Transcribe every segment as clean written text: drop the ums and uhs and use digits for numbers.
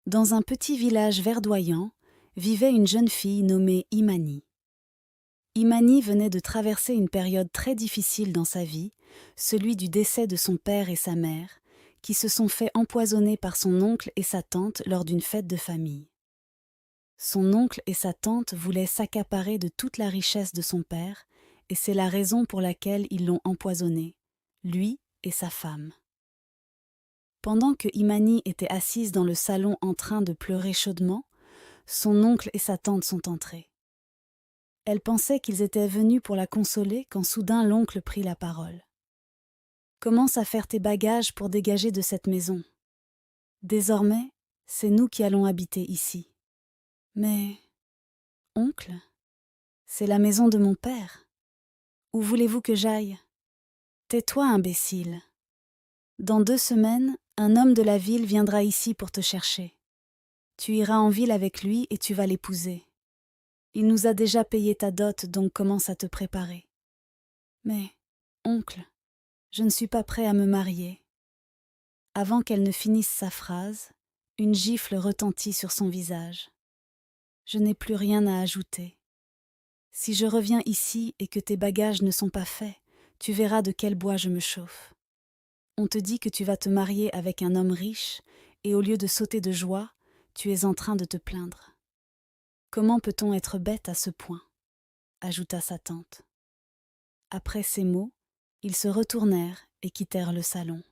Dans un petit village verdoyant, vivait une jeune fille nommée Imani. Imani venait de traverser une période très difficile dans sa vie, celui du décès de son père et sa mère, qui se sont fait empoisonner par son oncle et sa tante lors d'une fête de famille. Son oncle et sa tante voulaient s'accaparer de toute la richesse de son père, et c'est la raison pour laquelle ils l'ont empoisonné, lui et sa femme. Pendant que Imani était assise dans le salon en train de pleurer chaudement, son oncle et sa tante sont entrés. Elle pensait qu'ils étaient venus pour la consoler quand soudain l'oncle prit la parole. « Commence à faire tes bagages pour dégager de cette maison. Désormais, c'est nous qui allons habiter ici. » « Mais, oncle, c'est la maison de mon père. Où voulez-vous que j'aille ? » ?»« Tais-toi, imbécile. Dans 2 semaines, un homme de la ville viendra ici pour te chercher. Tu iras en ville avec lui et tu vas l'épouser. Il nous a déjà payé ta dot, donc commence à te préparer. »« Mais, oncle, je ne suis pas prêt à me marier. » Avant qu'elle ne finisse sa phrase, une gifle retentit sur son visage. « Je n'ai plus rien à ajouter. Si je reviens ici et que tes bagages ne sont pas faits, tu verras de quel bois je me chauffe. On te dit que tu vas te marier avec un homme riche, et au lieu de sauter de joie, tu es en train de te plaindre. Comment peut-on être bête à ce point ? » ajouta sa tante. Après ces mots, ils se retournèrent et quittèrent le salon.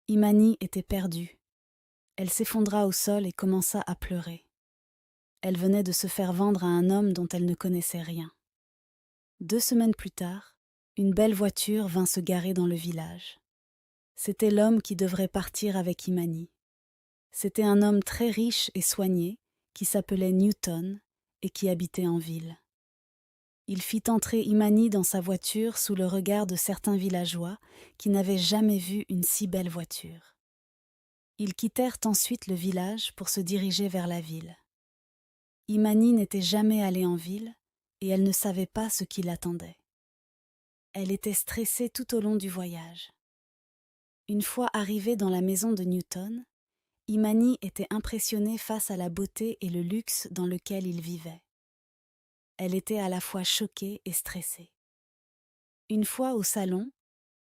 Imani était perdue. Elle s'effondra au sol et commença à pleurer. Elle venait de se faire vendre à un homme dont elle ne connaissait rien. 2 semaines plus tard, une belle voiture vint se garer dans le village. C'était l'homme qui devrait partir avec Imani. C'était un homme très riche et soigné qui s'appelait Newton et qui habitait en ville. Il fit entrer Imani dans sa voiture sous le regard de certains villageois qui n'avaient jamais vu une si belle voiture. Ils quittèrent ensuite le village pour se diriger vers la ville. Imani n'était jamais allée en ville et elle ne savait pas ce qui l'attendait. Elle était stressée tout au long du voyage. Une fois arrivée dans la maison de Newton, Imani était impressionnée face à la beauté et le luxe dans lequel il vivait. Elle était à la fois choquée et stressée. Une fois au salon,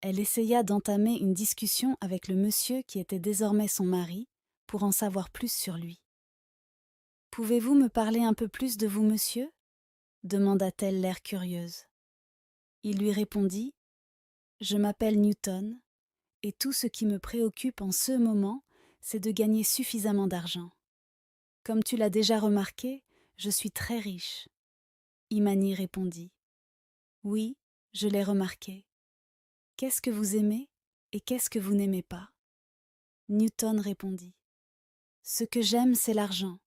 elle essaya d'entamer une discussion avec le monsieur qui était désormais son mari pour en savoir plus sur lui. « Pouvez-vous me parler un peu plus de vous, monsieur ?» demanda-t-elle l'air curieuse. Il lui répondit « Je m'appelle Newton, et tout ce qui me préoccupe en ce moment, c'est de gagner suffisamment d'argent. Comme tu l'as déjà remarqué, je suis très riche. » Imani répondit « Oui, je l'ai remarqué. Qu'est-ce que vous aimez et qu'est-ce que vous n'aimez pas ?» Newton répondit « Ce que j'aime, c'est l'argent,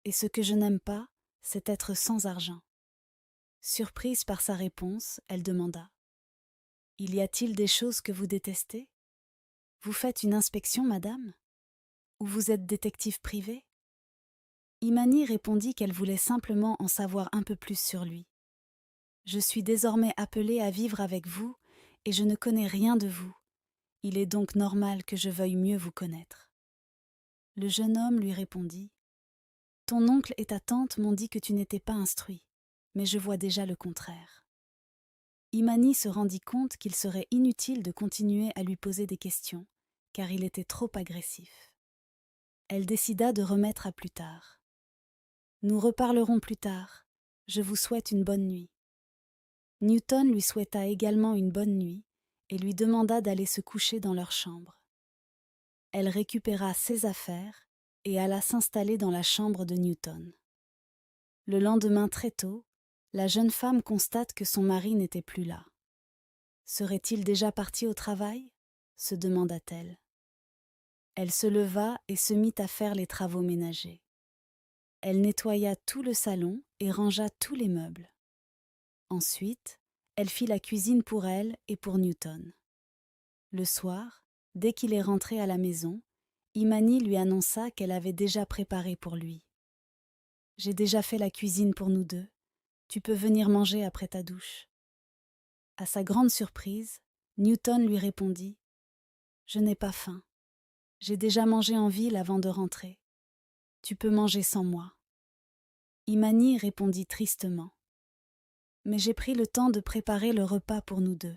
et ce que je n'aime pas, c'est être sans argent. » Surprise par sa réponse, elle demanda « Il y a-t-il des choses que vous détestez ? Vous faites une inspection, madame ? Ou vous êtes détective privé ?» Imani répondit qu'elle voulait simplement en savoir un peu plus sur lui. « Je suis désormais appelée à vivre avec vous et je ne connais rien de vous. Il est donc normal que je veuille mieux vous connaître. » Le jeune homme lui répondit « Ton oncle et ta tante m'ont dit que tu n'étais pas instruit, mais je vois déjà le contraire. » Imani se rendit compte qu'il serait inutile de continuer à lui poser des questions, car il était trop agressif. Elle décida de remettre à plus tard. « Nous reparlerons plus tard. Je vous souhaite une bonne nuit. » Newton lui souhaita également une bonne nuit et lui demanda d'aller se coucher dans leur chambre. Elle récupéra ses affaires et alla s'installer dans la chambre de Newton. Le lendemain très tôt, la jeune femme constate que son mari n'était plus là. Serait-il déjà parti au travail ? Se demanda-t-elle. Elle se leva et se mit à faire les travaux ménagers. Elle nettoya tout le salon et rangea tous les meubles. Ensuite, elle fit la cuisine pour elle et pour Newton. Le soir, dès qu'il est rentré à la maison, Imani lui annonça qu'elle avait déjà préparé pour lui. « J'ai déjà fait la cuisine pour nous deux. Tu peux venir manger après ta douche. » À sa grande surprise, Newton lui répondit « Je n'ai pas faim. J'ai déjà mangé en ville avant de rentrer. » Tu peux manger sans moi. Imani répondit tristement. Mais j'ai pris le temps de préparer le repas pour nous deux.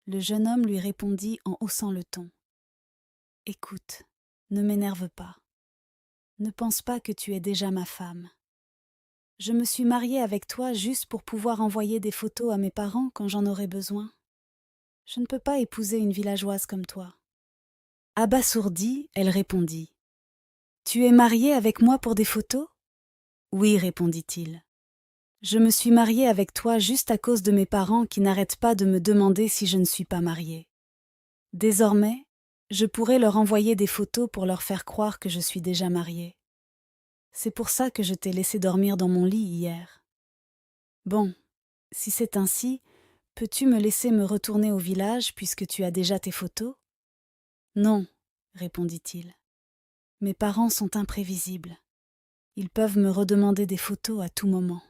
Le jeune homme lui répondit en haussant le ton. Écoute, ne m'énerve pas. Ne pense pas que tu es déjà ma femme. Je me suis mariée avec toi juste pour pouvoir envoyer des photos à mes parents quand j'en aurai besoin. Je ne peux pas épouser une villageoise comme toi. Abasourdie, elle répondit. Tu es mariée avec moi pour des photos ? Oui, répondit-il. Je me suis mariée avec toi juste à cause de mes parents qui n'arrêtent pas de me demander si je ne suis pas mariée. Désormais, je pourrai leur envoyer des photos pour leur faire croire que je suis déjà mariée. C'est pour ça que je t'ai laissé dormir dans mon lit hier. Bon, si c'est ainsi, peux-tu me laisser me retourner au village puisque tu as déjà tes photos ? Non, répondit-il. Mes parents sont imprévisibles. Ils peuvent me redemander des photos à tout moment.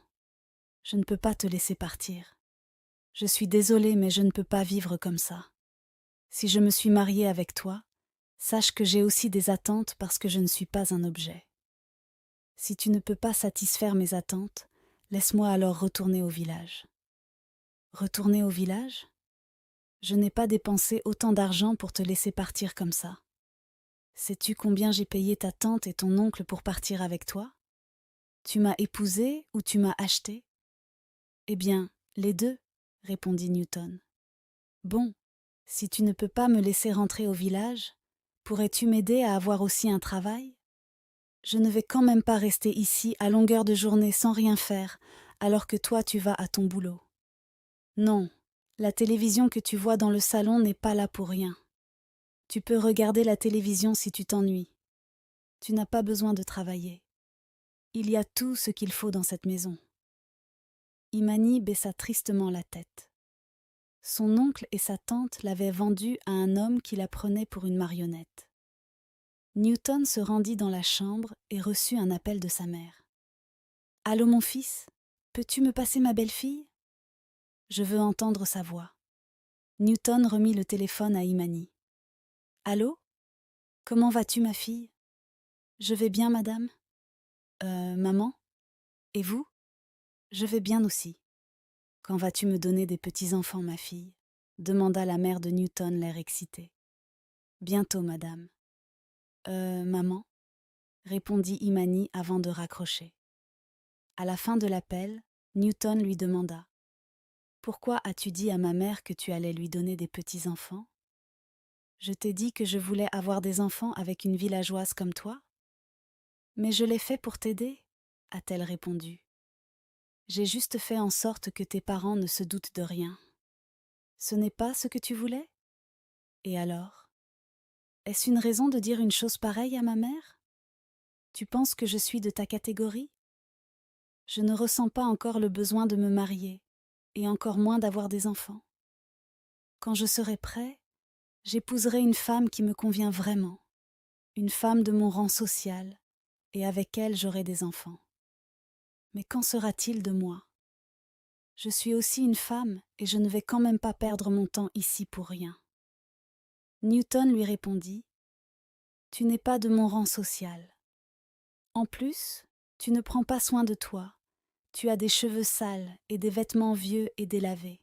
Je ne peux pas te laisser partir. Je suis désolée, mais je ne peux pas vivre comme ça. Si je me suis mariée avec toi, sache que j'ai aussi des attentes parce que je ne suis pas un objet. Si tu ne peux pas satisfaire mes attentes, laisse-moi alors retourner au village. Retourner au village ? Je n'ai pas dépensé autant d'argent pour te laisser partir comme ça. Sais-tu combien j'ai payé ta tante et ton oncle pour partir avec toi ? Tu m'as épousée ou tu m'as achetée ? Eh bien, les deux, répondit Newton. Bon, si tu ne peux pas me laisser rentrer au village, pourrais-tu m'aider à avoir aussi un travail ? Je ne vais quand même pas rester ici à longueur de journée sans rien faire, alors que toi tu vas à ton boulot. Non, la télévision que tu vois dans le salon n'est pas là pour rien. Tu peux regarder la télévision si tu t'ennuies. Tu n'as pas besoin de travailler. Il y a tout ce qu'il faut dans cette maison. Imani baissa tristement la tête. Son oncle et sa tante l'avaient vendue à un homme qui la prenait pour une marionnette. Newton se rendit dans la chambre et reçut un appel de sa mère. « Allô mon fils, peux-tu me passer ma belle-fille ? Je veux entendre sa voix. » Newton remit le téléphone à Imani. « Allô ? Comment vas-tu ma fille ? Je vais bien madame ? Maman ? Et vous ? Je vais bien aussi. Quand vas-tu me donner des petits-enfants ma fille ? Demanda la mère de Newton l'air excité. Bientôt madame. Maman ? Répondit Imani avant de raccrocher. À la fin de l'appel, Newton lui demanda « Pourquoi as-tu dit à ma mère que tu allais lui donner des petits-enfants ? Je t'ai dit que je voulais avoir des enfants avec une villageoise comme toi ? Mais je l'ai fait pour t'aider, a-t-elle répondu. J'ai juste fait en sorte que tes parents ne se doutent de rien. Ce n'est pas ce que tu voulais ? Et alors ? Est-ce une raison de dire une chose pareille à ma mère ? Tu penses que je suis de ta catégorie ? Je ne ressens pas encore le besoin de me marier, et encore moins d'avoir des enfants. Quand je serai prêt, j'épouserai une femme qui me convient vraiment, une femme de mon rang social, et avec elle j'aurai des enfants. Mais qu'en sera-t-il de moi ? Je suis aussi une femme, et je ne vais quand même pas perdre mon temps ici pour rien. Newton lui répondit « Tu n'es pas de mon rang social. En plus, tu ne prends pas soin de toi. Tu as des cheveux sales et des vêtements vieux et délavés.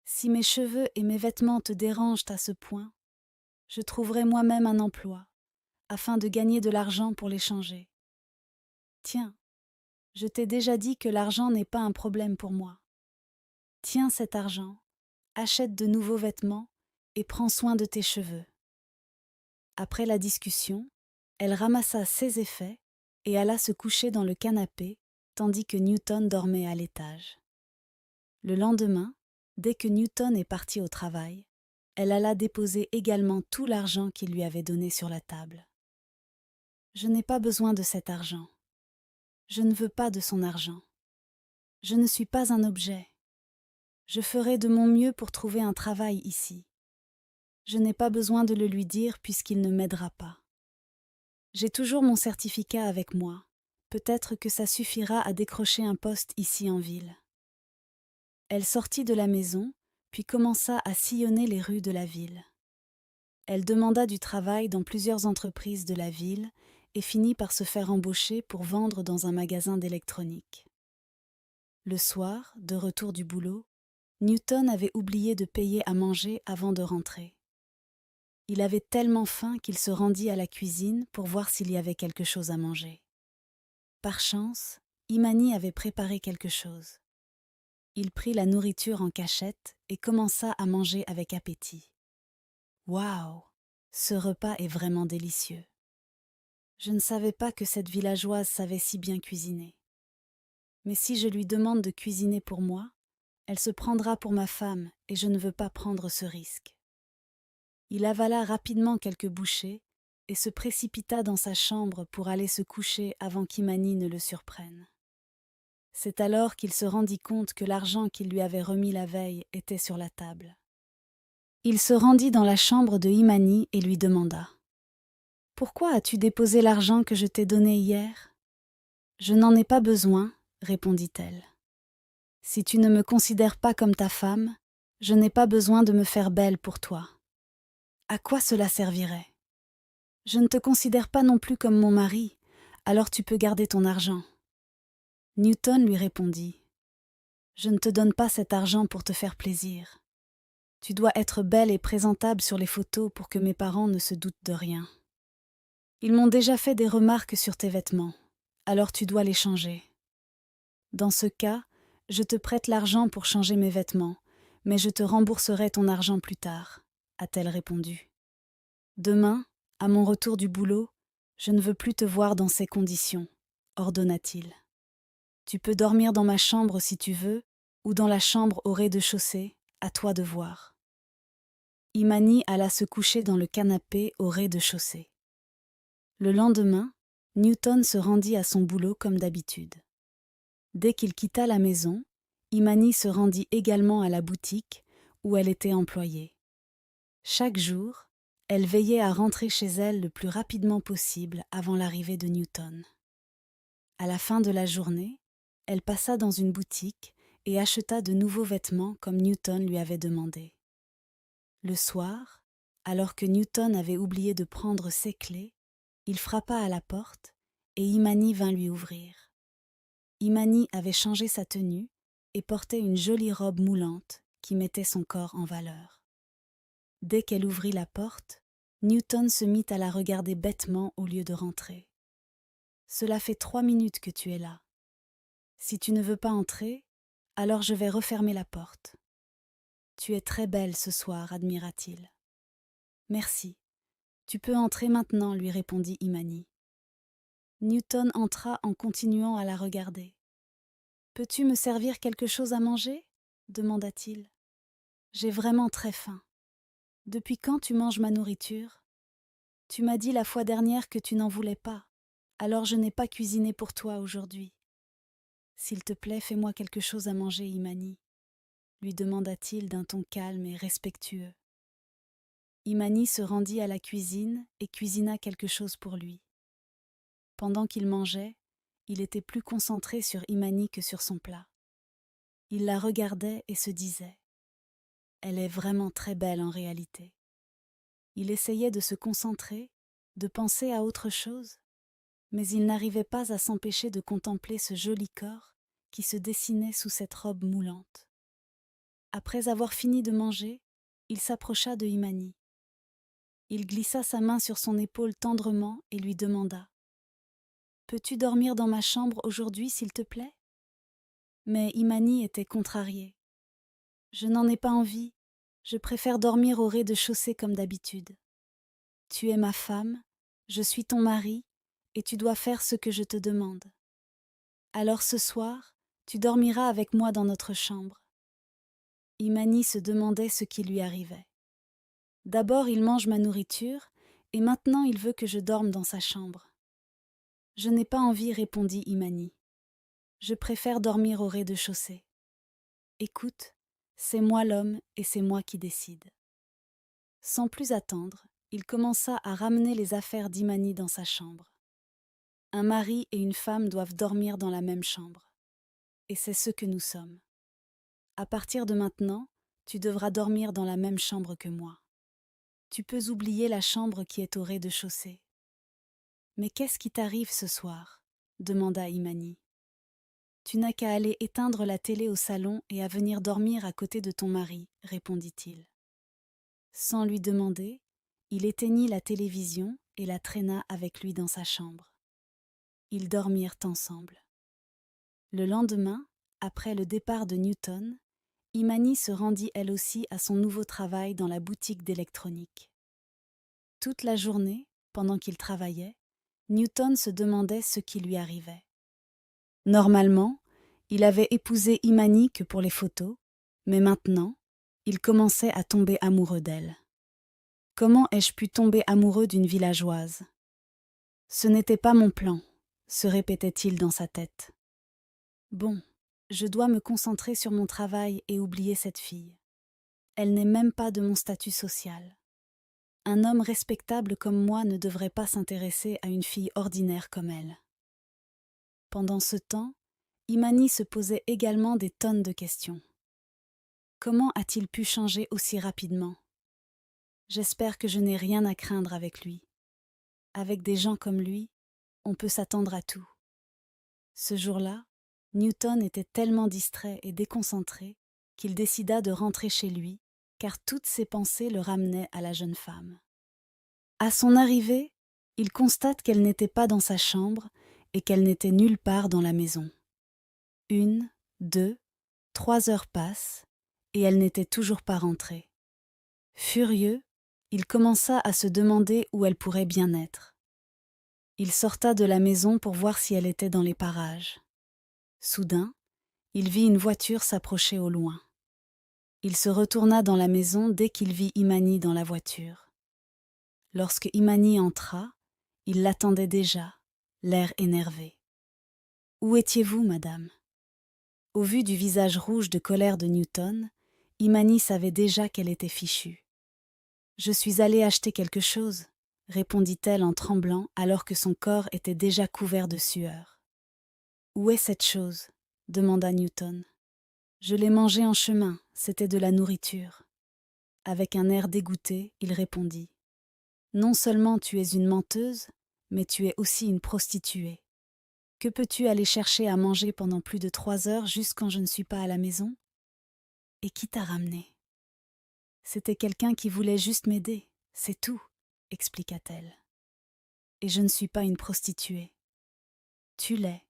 Si mes cheveux et mes vêtements te dérangent à ce point, je trouverai moi-même un emploi, afin de gagner de l'argent pour les changer. Tiens, je t'ai déjà dit que l'argent n'est pas un problème pour moi. Tiens cet argent, achète de nouveaux vêtements et prends soin de tes cheveux. » Après la discussion, elle ramassa ses effets et alla se coucher dans le canapé, tandis que Newton dormait à l'étage. Le lendemain, dès que Newton est parti au travail, elle alla déposer également tout l'argent qu'il lui avait donné sur la table. « Je n'ai pas besoin de cet argent. Je ne veux pas de son argent. Je ne suis pas un objet. Je ferai de mon mieux pour trouver un travail ici. Je n'ai pas besoin de le lui dire puisqu'il ne m'aidera pas. J'ai toujours mon certificat avec moi. Peut-être que ça suffira à décrocher un poste ici en ville. » Elle sortit de la maison, puis commença à sillonner les rues de la ville. Elle demanda du travail dans plusieurs entreprises de la ville et finit par se faire embaucher pour vendre dans un magasin d'électronique. Le soir, de retour du boulot, Newton avait oublié de payer à manger avant de rentrer. Il avait tellement faim qu'il se rendit à la cuisine pour voir s'il y avait quelque chose à manger. Par chance, Imani avait préparé quelque chose. Il prit la nourriture en cachette et commença à manger avec appétit. Waouh! Ce repas est vraiment délicieux. Je ne savais pas que cette villageoise savait si bien cuisiner. Mais si je lui demande de cuisiner pour moi, elle se prendra pour ma femme et je ne veux pas prendre ce risque. Il avala rapidement quelques bouchées et se précipita dans sa chambre pour aller se coucher avant qu'Imani ne le surprenne. C'est alors qu'il se rendit compte que l'argent qu'il lui avait remis la veille était sur la table. Il se rendit dans la chambre de Imani et lui demanda : « Pourquoi as-tu déposé l'argent que je t'ai donné hier ? » ?»« Je n'en ai pas besoin, » répondit-elle. « Si tu ne me considères pas comme ta femme, je n'ai pas besoin de me faire belle pour toi. À quoi cela servirait ? Je ne te considère pas non plus comme mon mari, alors tu peux garder ton argent. » Newton lui répondit : « Je ne te donne pas cet argent pour te faire plaisir. Tu dois être belle et présentable sur les photos pour que mes parents ne se doutent de rien. Ils m'ont déjà fait des remarques sur tes vêtements, alors tu dois les changer. Dans ce cas, je te prête l'argent pour changer mes vêtements, mais je te rembourserai ton argent plus tard, » a-t-elle répondu. « Demain, à mon retour du boulot, je ne veux plus te voir dans ces conditions, » ordonna-t-il. « Tu peux dormir dans ma chambre si tu veux, ou dans la chambre au rez-de-chaussée, à toi de voir. » Imani alla se coucher dans le canapé au rez-de-chaussée. Le lendemain, Newton se rendit à son boulot comme d'habitude. Dès qu'il quitta la maison, Imani se rendit également à la boutique où elle était employée. Chaque jour, elle veillait à rentrer chez elle le plus rapidement possible avant l'arrivée de Newton. À la fin de la journée, elle passa dans une boutique et acheta de nouveaux vêtements comme Newton lui avait demandé. Le soir, alors que Newton avait oublié de prendre ses clés, il frappa à la porte et Imani vint lui ouvrir. Imani avait changé sa tenue et portait une jolie robe moulante qui mettait son corps en valeur. Dès qu'elle ouvrit la porte, Newton se mit à la regarder bêtement au lieu de rentrer. « Cela fait 3 minutes que tu es là. Si tu ne veux pas entrer, alors je vais refermer la porte. Tu es très belle ce soir, admira-t-il. Merci. Tu peux entrer maintenant, lui répondit Imani. Newton entra en continuant à la regarder. Peux-tu me servir quelque chose à manger ? Demanda-t-il. J'ai vraiment très faim. Depuis quand tu manges ma nourriture ? Tu m'as dit la fois dernière que tu n'en voulais pas, alors je n'ai pas cuisiné pour toi aujourd'hui. S'il te plaît, fais-moi quelque chose à manger, Imani, lui demanda-t-il d'un ton calme et respectueux. Imani se rendit à la cuisine et cuisina quelque chose pour lui. Pendant qu'il mangeait, il était plus concentré sur Imani que sur son plat. Il la regardait et se disait : « Elle est vraiment très belle en réalité. » Il essayait de se concentrer, de penser à autre chose, mais il n'arrivait pas à s'empêcher de contempler ce joli corps qui se dessinait sous cette robe moulante. Après avoir fini de manger, il s'approcha de Imani. Il glissa sa main sur son épaule tendrement et lui demanda : « Peux-tu dormir dans ma chambre aujourd'hui, s'il te plaît ? » Mais Imani était contrariée. « Je n'en ai pas envie, je préfère dormir au rez-de-chaussée comme d'habitude. Tu es ma femme, je suis ton mari, et tu dois faire ce que je te demande. Alors ce soir, tu dormiras avec moi dans notre chambre. » Imani se demandait ce qui lui arrivait. D'abord il mange ma nourriture, et maintenant il veut que je dorme dans sa chambre. Je n'ai pas envie, répondit Imani. Je préfère dormir au rez-de-chaussée. Écoute, c'est moi l'homme et c'est moi qui décide. Sans plus attendre, il commença à ramener les affaires d'Imani dans sa chambre. Un mari et une femme doivent dormir dans la même chambre. Et c'est ce que nous sommes. À partir de maintenant, tu devras dormir dans la même chambre que moi. Tu peux oublier la chambre qui est au rez-de-chaussée. Mais qu'est-ce qui t'arrive ce soir? Demanda Imani. Tu n'as qu'à aller éteindre la télé au salon et à venir dormir à côté de ton mari, répondit-il. Sans lui demander, il éteignit la télévision et la traîna avec lui dans sa chambre. Ils dormirent ensemble. Le lendemain, après le départ de Newton, Imani se rendit elle aussi à son nouveau travail dans la boutique d'électronique. Toute la journée, pendant qu'il travaillait, Newton se demandait ce qui lui arrivait. Normalement, il avait épousé Imani que pour les photos, mais maintenant, il commençait à tomber amoureux d'elle. Comment ai-je pu tomber amoureux d'une villageoise? Ce n'était pas mon plan, se répétait-il dans sa tête. Bon, je dois me concentrer sur mon travail et oublier cette fille. Elle n'est même pas de mon statut social. Un homme respectable comme moi ne devrait pas s'intéresser à une fille ordinaire comme elle. Pendant ce temps, Imani se posait également des tonnes de questions. Comment a-t-il pu changer aussi rapidement? J'espère que je n'ai rien à craindre avec lui. Avec des gens comme lui, on peut s'attendre à tout. Ce jour-là, Newton était tellement distrait et déconcentré qu'il décida de rentrer chez lui, car toutes ses pensées le ramenaient à la jeune femme. À son arrivée, il constate qu'elle n'était pas dans sa chambre et qu'elle n'était nulle part dans la maison. 1, 2, 3 heures passent et elle n'était toujours pas rentrée. Furieux, il commença à se demander où elle pourrait bien être. Il sorta de la maison pour voir si elle était dans les parages. Soudain, il vit une voiture s'approcher au loin. Il se retourna dans la maison dès qu'il vit Imani dans la voiture. Lorsque Imani entra, il l'attendait déjà, l'air énervé. « Où étiez-vous, madame ?» Au vu du visage rouge de colère de Newton, Imani savait déjà qu'elle était fichue. « Je suis allée acheter quelque chose, » répondit-elle en tremblant alors que son corps était déjà couvert de sueur. « Où est cette chose ?» demanda Newton. « Je l'ai mangée en chemin, c'était de la nourriture. » Avec un air dégoûté, il répondit. « Non seulement tu es une menteuse, mais tu es aussi une prostituée. Que peux-tu aller chercher à manger pendant plus de 3 heures juste quand je ne suis pas à la maison? Et qui t'a ramené? C'était quelqu'un qui voulait juste m'aider, c'est tout, expliqua-t-elle. Et je ne suis pas une prostituée. Tu l'es,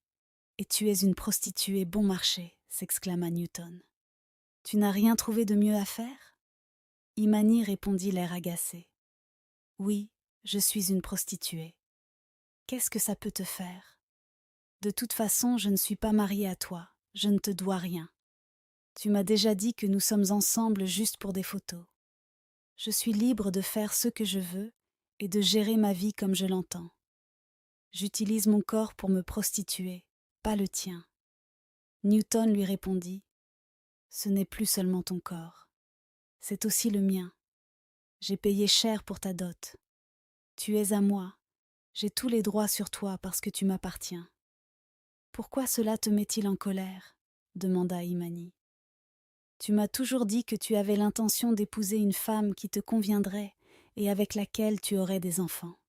et tu es une prostituée bon marché, s'exclama Newton. Tu n'as rien trouvé de mieux à faire? Imani répondit l'air agacé. Oui, je suis une prostituée. Qu'est-ce que ça peut te faire? De toute façon, je ne suis pas mariée à toi, je ne te dois rien. Tu m'as déjà dit que nous sommes ensemble juste pour des photos. Je suis libre de faire ce que je veux et de gérer ma vie comme je l'entends. J'utilise mon corps pour me prostituer, pas le tien. Newton lui répondit, « Ce n'est plus seulement ton corps, c'est aussi le mien. J'ai payé cher pour ta dot. Tu es à moi, j'ai tous les droits sur toi parce que tu m'appartiens. » Pourquoi cela te met-il en colère? Demanda Imani. Tu m'as toujours dit que tu avais l'intention d'épouser une femme qui te conviendrait et avec laquelle tu aurais des enfants.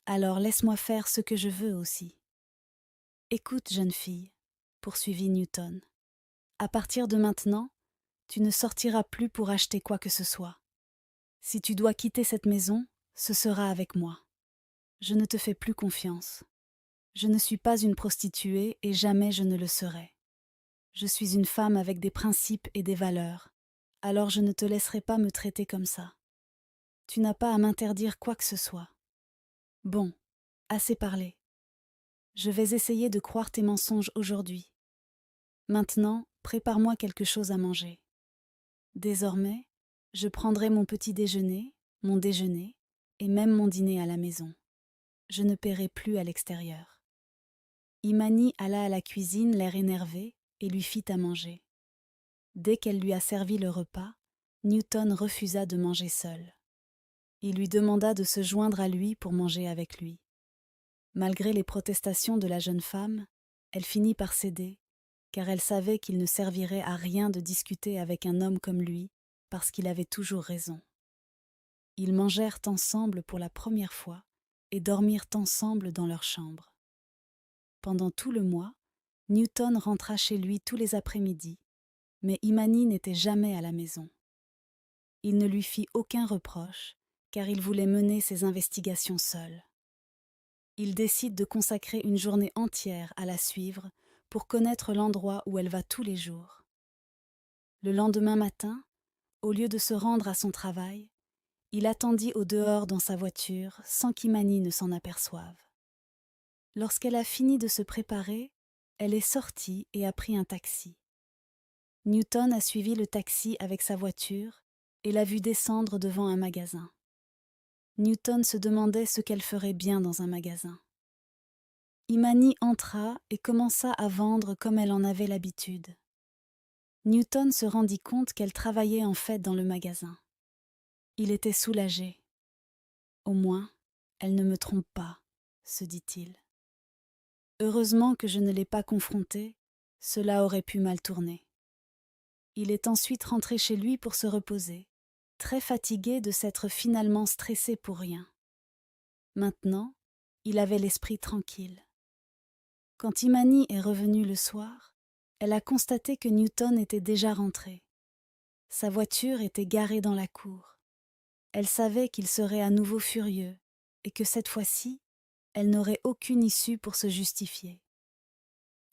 Alors laisse-moi faire ce que je veux aussi. Écoute, jeune fille, poursuivit Newton. À partir de maintenant, tu ne sortiras plus pour acheter quoi que ce soit. Si tu dois quitter cette maison, ce sera avec moi. Je ne te fais plus confiance. Je ne suis pas une prostituée et jamais je ne le serai. Je suis une femme avec des principes et des valeurs, alors je ne te laisserai pas me traiter comme ça. Tu n'as pas à m'interdire quoi que ce soit. Bon, assez parlé. Je vais essayer de croire tes mensonges aujourd'hui. Maintenant, prépare-moi quelque chose à manger. Désormais, je prendrai mon petit déjeuner, mon déjeuner, et même mon dîner à la maison. Je ne paierai plus à l'extérieur. Imani alla à la cuisine, l'air énervé, et lui fit à manger. Dès qu'elle lui a servi le repas, Newton refusa de manger seul. Il lui demanda de se joindre à lui pour manger avec lui. Malgré les protestations de la jeune femme, elle finit par céder, car elle savait qu'il ne servirait à rien de discuter avec un homme comme lui, parce qu'il avait toujours raison. Ils mangèrent ensemble pour la première fois, et dormirent ensemble dans leur chambre. Pendant tout le mois, Newton rentra chez lui tous les après-midi, mais Imani n'était jamais à la maison. Il ne lui fit aucun reproche, car il voulait mener ses investigations seul. Il décide de consacrer une journée entière à la suivre pour connaître l'endroit où elle va tous les jours. Le lendemain matin, au lieu de se rendre à son travail, il attendit au dehors dans sa voiture sans qu'Imani ne s'en aperçoive. Lorsqu'elle a fini de se préparer, elle est sortie et a pris un taxi. Newton a suivi le taxi avec sa voiture et l'a vue descendre devant un magasin. Newton se demandait ce qu'elle ferait bien dans un magasin. Imani entra et commença à vendre comme elle en avait l'habitude. Newton se rendit compte qu'elle travaillait en fait dans le magasin. Il était soulagé. « Au moins, elle ne me trompe pas », se dit-il. Heureusement que je ne l'ai pas confrontée, cela aurait pu mal tourner. Il est ensuite rentré chez lui pour se reposer, très fatigué de s'être finalement stressé pour rien. Maintenant, il avait l'esprit tranquille. Quand Imani est revenue le soir, elle a constaté que Newton était déjà rentré. Sa voiture était garée dans la cour. Elle savait qu'il serait à nouveau furieux et que cette fois-ci, elle n'aurait aucune issue pour se justifier.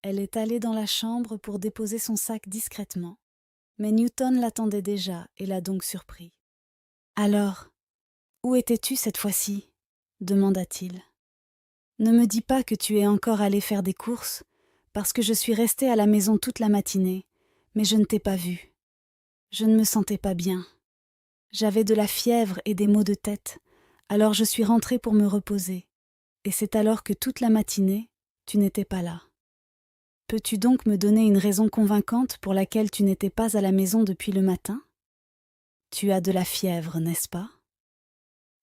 Elle est allée dans la chambre pour déposer son sac discrètement, mais Newton l'attendait déjà et l'a donc surpris. « Alors, où étais-tu cette fois-ci » demanda-t-il. « Ne me dis pas que tu es encore allé faire des courses, parce que je suis restée à la maison toute la matinée, mais je ne t'ai pas vue. Je ne me sentais pas bien. J'avais de la fièvre et des maux de tête, alors je suis rentrée pour me reposer, et c'est alors que toute la matinée, tu n'étais pas là. Peux-tu donc me donner une raison convaincante pour laquelle tu n'étais pas à la maison depuis le matin ? Tu as de la fièvre, n'est-ce pas ?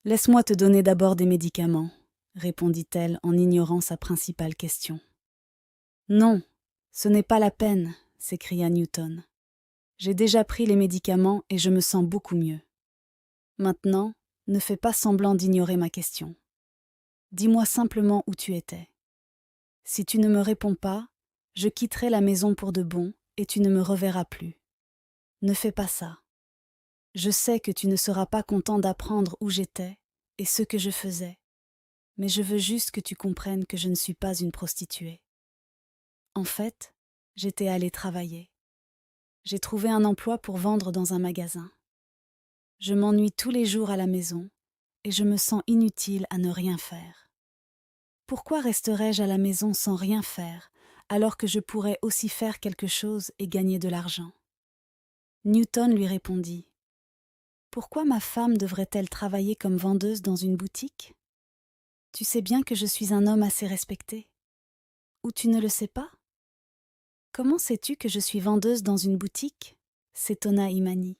Laisse-moi te donner d'abord des médicaments, répondit-elle en ignorant sa principale question. Non, ce n'est pas la peine, s'écria Newton. J'ai déjà pris les médicaments et je me sens beaucoup mieux. Maintenant, ne fais pas semblant d'ignorer ma question. Dis-moi simplement où tu étais. Si tu ne me réponds pas, je quitterai la maison pour de bon et tu ne me reverras plus. Ne fais pas ça. Je sais que tu ne seras pas content d'apprendre où j'étais et ce que je faisais, mais je veux juste que tu comprennes que je ne suis pas une prostituée. En fait, j'étais allée travailler. J'ai trouvé un emploi pour vendre dans un magasin. Je m'ennuie tous les jours à la maison et je me sens inutile à ne rien faire. Pourquoi resterais-je à la maison sans rien faire alors que je pourrais aussi faire quelque chose et gagner de l'argent ? Newton lui répondit : « Pourquoi ma femme devrait-elle travailler comme vendeuse dans une boutique ? Tu sais bien que je suis un homme assez respecté. Ou tu ne le sais pas ? Comment sais-tu que je suis vendeuse dans une boutique ? S'étonna Imani.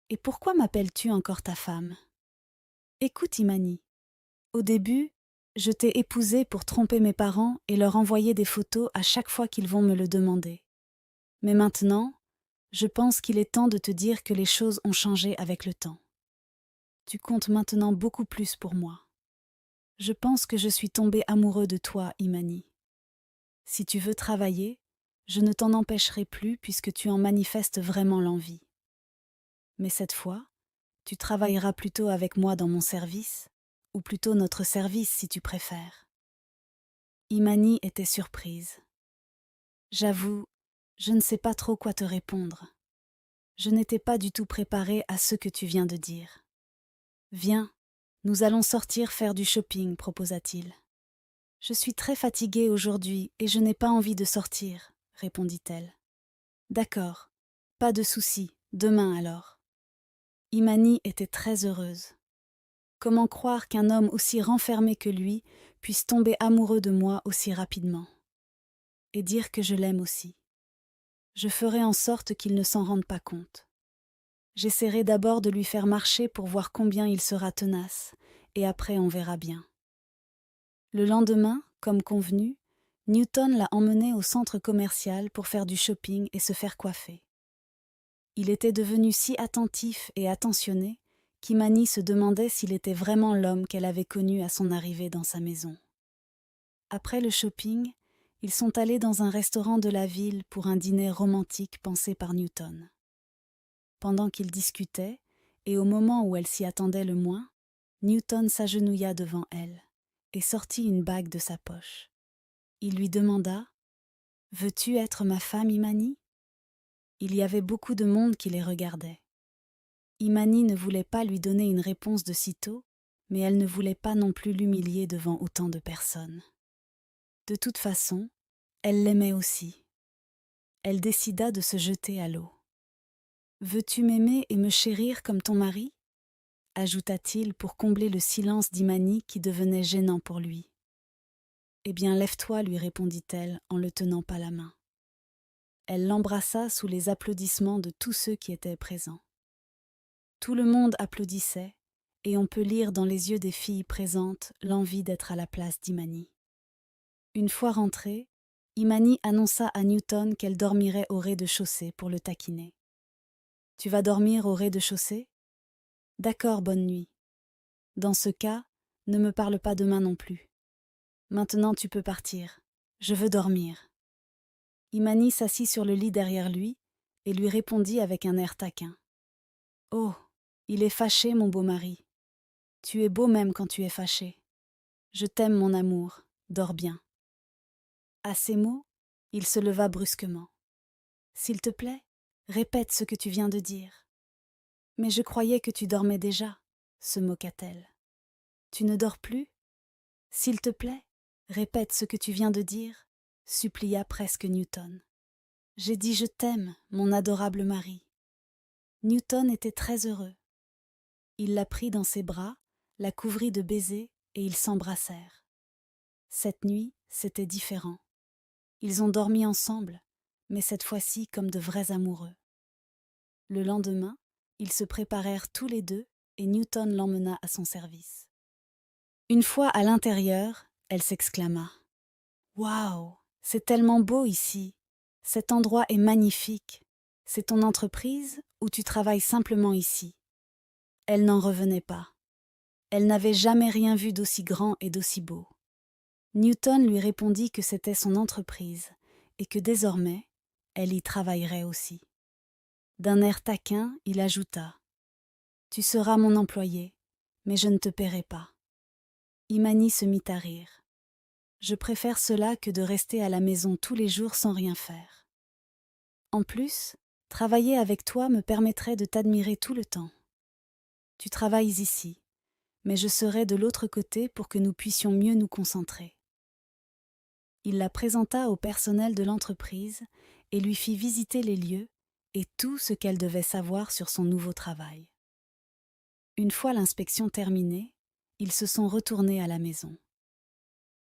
Et pourquoi m'appelles-tu encore ta femme ? Écoute, Imani, au début, je t'ai épousée pour tromper mes parents et leur envoyer des photos à chaque fois qu'ils vont me le demander. Mais maintenant, je pense qu'il est temps de te dire que les choses ont changé avec le temps. Tu comptes maintenant beaucoup plus pour moi. Je pense que je suis tombée amoureux de toi, Imani. Si tu veux travailler, je ne t'en empêcherai plus puisque tu en manifestes vraiment l'envie. Mais cette fois, tu travailleras plutôt avec moi dans mon service, ou plutôt notre service si tu préfères. » Imani était surprise. « J'avoue, je ne sais pas trop quoi te répondre. Je n'étais pas du tout préparée à ce que tu viens de dire. »« Viens, nous allons sortir faire du shopping, proposa-t-il. »« Je suis très fatiguée aujourd'hui et je n'ai pas envie de sortir, » répondit-elle. « D'accord, pas de souci, demain alors. » Imani était très heureuse. Comment croire qu'un homme aussi renfermé que lui puisse tomber amoureux de moi aussi rapidement ? Et dire que je l'aime aussi. Je ferai en sorte qu'il ne s'en rende pas compte. J'essaierai d'abord de lui faire marcher pour voir combien il sera tenace, et après on verra bien. Le lendemain, comme convenu, Newton l'a emmené au centre commercial pour faire du shopping et se faire coiffer. Il était devenu si attentif et attentionné qu'Imani se demandait s'il était vraiment l'homme qu'elle avait connu à son arrivée dans sa maison. Après le shopping, ils sont allés dans un restaurant de la ville pour un dîner romantique pensé par Newton. Pendant qu'ils discutaient, et au moment où elle s'y attendait le moins, Newton s'agenouilla devant elle et sortit une bague de sa poche. Il lui demanda « Veux-tu être ma femme, Imani ?» Il y avait beaucoup de monde qui les regardait. Imani ne voulait pas lui donner une réponse de sitôt, mais elle ne voulait pas non plus l'humilier devant autant de personnes. De toute façon, elle l'aimait aussi. Elle décida de se jeter à l'eau. « Veux-tu m'aimer et me chérir comme ton mari ?» ajouta-t-il pour combler le silence d'Imani qui devenait gênant pour lui. « Eh bien, lève-toi, lui répondit-elle en le tenant par la main. Elle l'embrassa sous les applaudissements de tous ceux qui étaient présents. Tout le monde applaudissait, et on peut lire dans les yeux des filles présentes l'envie d'être à la place d'Imani. Une fois rentrée, Imani annonça à Newton qu'elle dormirait au rez-de-chaussée pour le taquiner. « Tu vas dormir au rez-de-chaussée ? D'accord, bonne nuit. Dans ce cas, ne me parle pas demain non plus. Maintenant tu peux partir. Je veux dormir. » Imani s'assit sur le lit derrière lui et lui répondit avec un air taquin. « Oh, il est fâché, mon beau mari. Tu es beau même quand tu es fâché. Je t'aime, mon amour. Dors bien. » À ces mots, il se leva brusquement. « S'il te plaît, répète ce que tu viens de dire. »« Mais je croyais que tu dormais déjà, » se moqua-t-elle. « Tu ne dors plus ? S'il te plaît, répète ce que tu viens de dire, » supplia presque Newton. « J'ai dit je t'aime, mon adorable mari. » Newton était très heureux. Il la prit dans ses bras, la couvrit de baisers et ils s'embrassèrent. Cette nuit, c'était différent. Ils ont dormi ensemble, mais cette fois-ci comme de vrais amoureux. Le lendemain, ils se préparèrent tous les deux et Newton l'emmena à son service. Une fois à l'intérieur, elle s'exclama « Waouh, c'est tellement beau ici. Cet endroit est magnifique. C'est ton entreprise ou tu travailles simplement ici ?» Elle n'en revenait pas. Elle n'avait jamais rien vu d'aussi grand et d'aussi beau. Newton lui répondit que c'était son entreprise et que désormais, elle y travaillerait aussi. D'un air taquin, il ajouta « Tu seras mon employé, mais je ne te paierai pas. » Imani se mit à rire. « Je préfère cela que de rester à la maison tous les jours sans rien faire. En plus, travailler avec toi me permettrait de t'admirer tout le temps. Tu travailles ici, mais je serai de l'autre côté pour que nous puissions mieux nous concentrer. » Il la présenta au personnel de l'entreprise et lui fit visiter les lieux et tout ce qu'elle devait savoir sur son nouveau travail. Une fois l'inspection terminée, ils se sont retournés à la maison.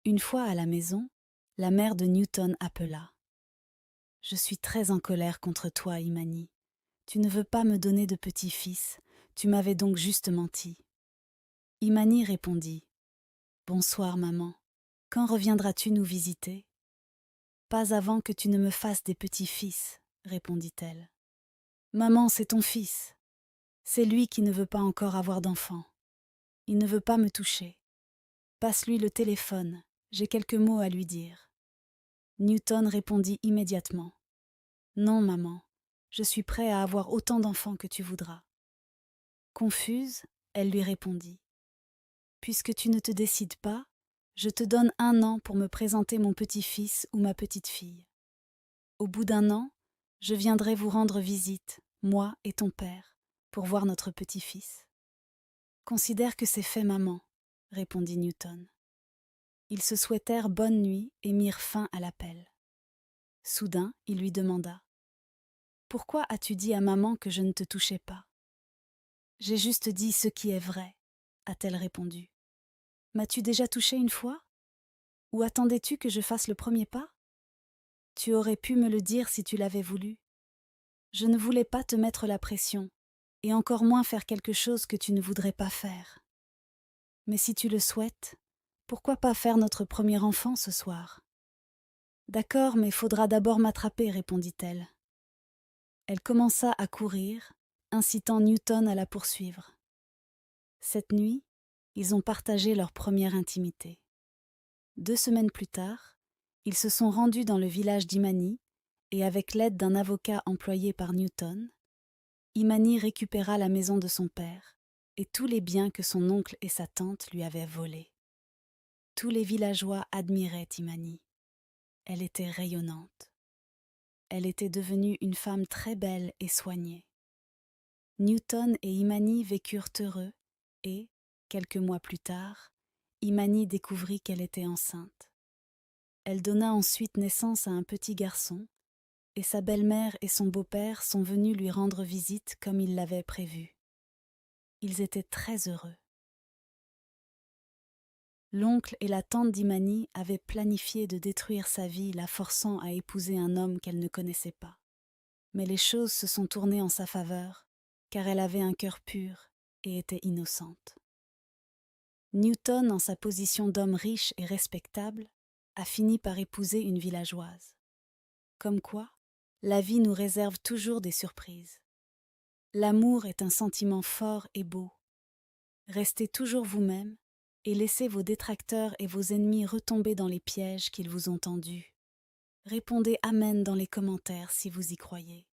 Une fois à la maison, la mère de Newton appela. « Je suis très en colère contre toi, Imani. Tu ne veux pas me donner de petit-fils, tu m'avais donc juste menti. » Imani répondit « Bonsoir, maman. Quand reviendras-tu nous visiter ?»« Pas avant que tu ne me fasses des petits-fils, » répondit-elle. « Maman, c'est ton fils. C'est lui qui ne veut pas encore avoir d'enfant. Il ne veut pas me toucher. Passe-lui le téléphone, j'ai quelques mots à lui dire. » Newton répondit immédiatement. « Non, maman, je suis prêt à avoir autant d'enfants que tu voudras. » Confuse, elle lui répondit. « Puisque tu ne te décides pas, je te donne 1 an pour me présenter mon petit-fils ou ma petite-fille. Au bout d'1 an, je viendrai vous rendre visite, moi et ton père, pour voir notre petit-fils. »« Considère que c'est fait, maman, » répondit Newton. Ils se souhaitèrent bonne nuit et mirent fin à l'appel. Soudain, il lui demanda « Pourquoi as-tu dit à maman que je ne te touchais pas ?»« J'ai juste dit ce qui est vrai, » a-t-elle répondu. « M'as-tu déjà touché une fois ? Ou attendais-tu que je fasse le premier pas ? Tu aurais pu me le dire si tu l'avais voulu. Je ne voulais pas te mettre la pression, et encore moins faire quelque chose que tu ne voudrais pas faire. Mais si tu le souhaites, pourquoi pas faire notre premier enfant ce soir ? » « D'accord, mais faudra d'abord m'attraper, » répondit-elle. Elle commença à courir, incitant Newton à la poursuivre. Cette nuit, ils ont partagé leur première intimité. 2 semaines plus tard, ils se sont rendus dans le village d'Imani et avec l'aide d'un avocat employé par Newton, Imani récupéra la maison de son père et tous les biens que son oncle et sa tante lui avaient volés. Tous les villageois admiraient Imani. Elle était rayonnante. Elle était devenue une femme très belle et soignée. Newton et Imani vécurent heureux et, quelques mois plus tard, Imani découvrit qu'elle était enceinte. Elle donna ensuite naissance à un petit garçon et sa belle-mère et son beau-père sont venus lui rendre visite comme ils l'avaient prévu. Ils étaient très heureux. L'oncle et la tante d'Imani avaient planifié de détruire sa vie, la forçant à épouser un homme qu'elle ne connaissait pas. Mais les choses se sont tournées en sa faveur, car elle avait un cœur pur et était innocente. Newton, en sa position d'homme riche et respectable, a fini par épouser une villageoise. Comme quoi, la vie nous réserve toujours des surprises. L'amour est un sentiment fort et beau. Restez toujours vous-même et laissez vos détracteurs et vos ennemis retomber dans les pièges qu'ils vous ont tendus. Répondez Amen dans les commentaires si vous y croyez.